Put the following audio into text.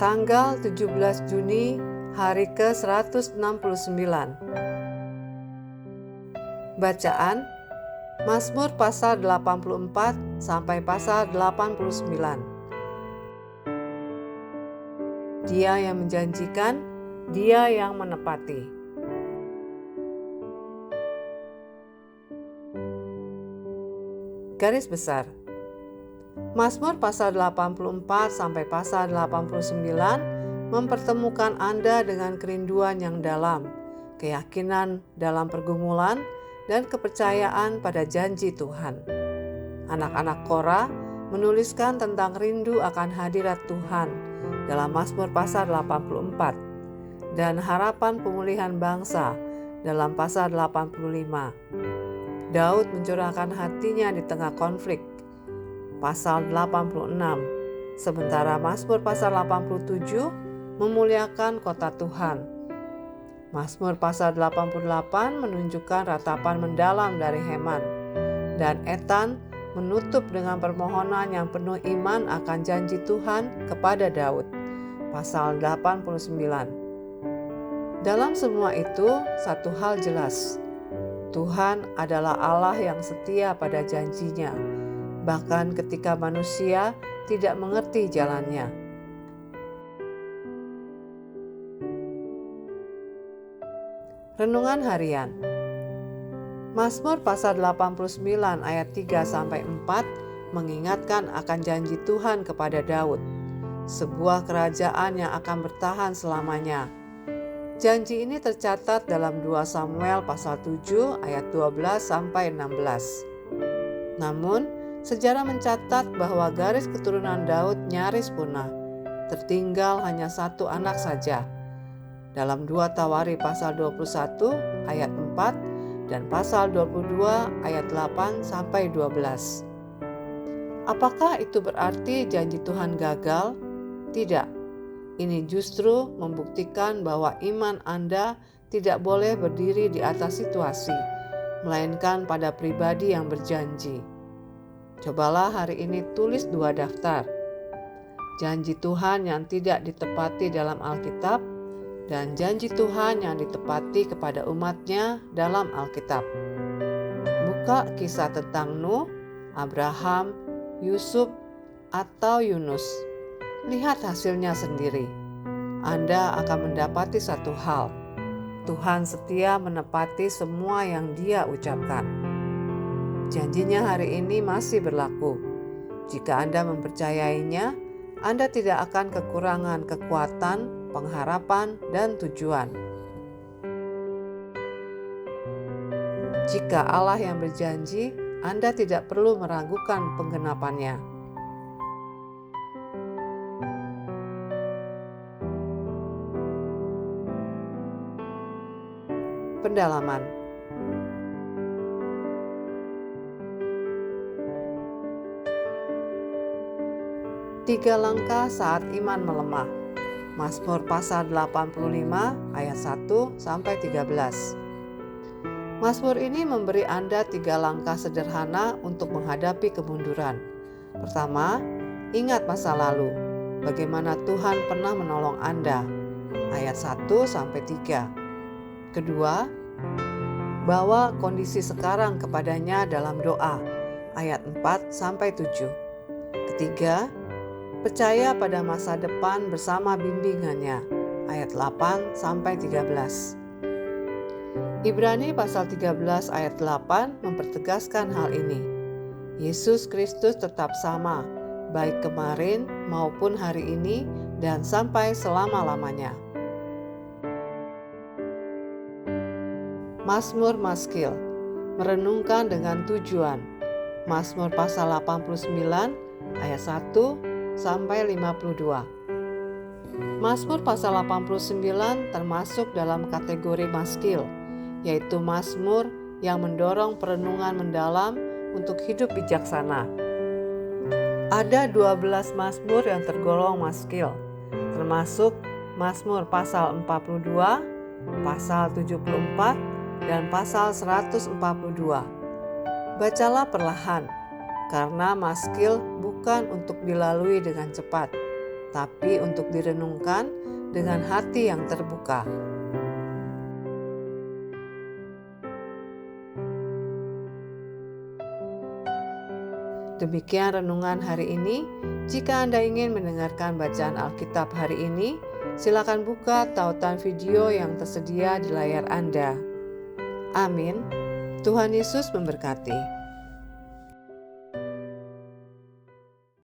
Tanggal 17 Juni, hari ke-169. Bacaan Mazmur pasal 84 sampai pasal 89. Dia yang menjanjikan, Dia yang menepati. Garis besar. Mazmur pasal 84 sampai pasal 89 mempertemukan Anda dengan kerinduan yang dalam, keyakinan dalam pergumulan, dan kepercayaan pada janji Tuhan. Anak-anak Korah menuliskan tentang rindu akan hadirat Tuhan dalam Mazmur pasal 84 dan harapan pemulihan bangsa dalam pasal 85. Daud mencurahkan hatinya di tengah konflik, pasal 86, sementara Mazmur pasal 87 memuliakan kota Tuhan. Mazmur pasal 88 menunjukkan ratapan mendalam dari Heman, dan Etan menutup dengan permohonan yang penuh iman akan janji Tuhan kepada Daud, pasal 89. Dalam semua itu, satu hal jelas, Tuhan adalah Allah yang setia pada janjinya, bahkan ketika manusia tidak mengerti jalannya. Renungan harian. Mazmur pasal 89 ayat 3-4 mengingatkan akan janji Tuhan kepada Daud, sebuah kerajaan yang akan bertahan selamanya. Janji ini tercatat dalam 2 Samuel pasal 7 ayat 12-16. Namun, sejarah mencatat bahwa garis keturunan Daud nyaris punah. Tertinggal hanya satu anak saja. Dalam 2 Tawari pasal 21 ayat 4 dan pasal 22 ayat 8-12. Apakah itu berarti janji Tuhan gagal? Tidak. Ini justru membuktikan bahwa iman Anda tidak boleh berdiri di atas situasi, melainkan pada pribadi yang berjanji. Cobalah hari ini tulis 2 daftar. Janji Tuhan yang tidak ditepati dalam Alkitab dan janji Tuhan yang ditepati kepada umat-Nya dalam Alkitab. Buka kisah tentang Nuh, Abraham, Yusuf, atau Yunus. Lihat hasilnya sendiri. Anda akan mendapati satu hal. Tuhan setia menepati semua yang Dia ucapkan. Janjinya hari ini masih berlaku. Jika Anda mempercayainya, Anda tidak akan kekurangan kekuatan, pengharapan, dan tujuan. Jika Allah yang berjanji, Anda tidak perlu meragukan penggenapannya. Pendalaman. Tiga langkah saat iman melemah. Mazmur pasal 85 ayat 1-13. Mazmur ini memberi Anda 3 langkah sederhana untuk menghadapi kemunduran. Pertama, ingat masa lalu, bagaimana Tuhan pernah menolong Anda. Ayat 1-3. Kedua, bawa kondisi sekarang kepadanya dalam doa, ayat 4-7. Ketiga, percaya pada masa depan bersama bimbingannya, ayat 8-13. Ibrani pasal 13 ayat 8 mempertegaskan hal ini. Yesus Kristus tetap sama, baik kemarin maupun hari ini dan sampai selama-lamanya. Mazmur Maskil, merenungkan dengan tujuan. Mazmur pasal 89 ayat 1-52. Mazmur pasal 89 termasuk dalam kategori maskil, yaitu mazmur yang mendorong perenungan mendalam untuk hidup bijaksana. Ada 12 mazmur yang tergolong maskil, termasuk Mazmur pasal 42, pasal 74, dan pasal 142. Bacalah perlahan, karena maskil bukan untuk dilalui dengan cepat. tapi untuk direnungkan dengan hati yang terbuka. Demikian renungan hari ini. Jika Anda ingin mendengarkan bacaan Alkitab hari ini, silakan buka tautan video yang tersedia di layar Anda. Amin. Tuhan Yesus memberkati.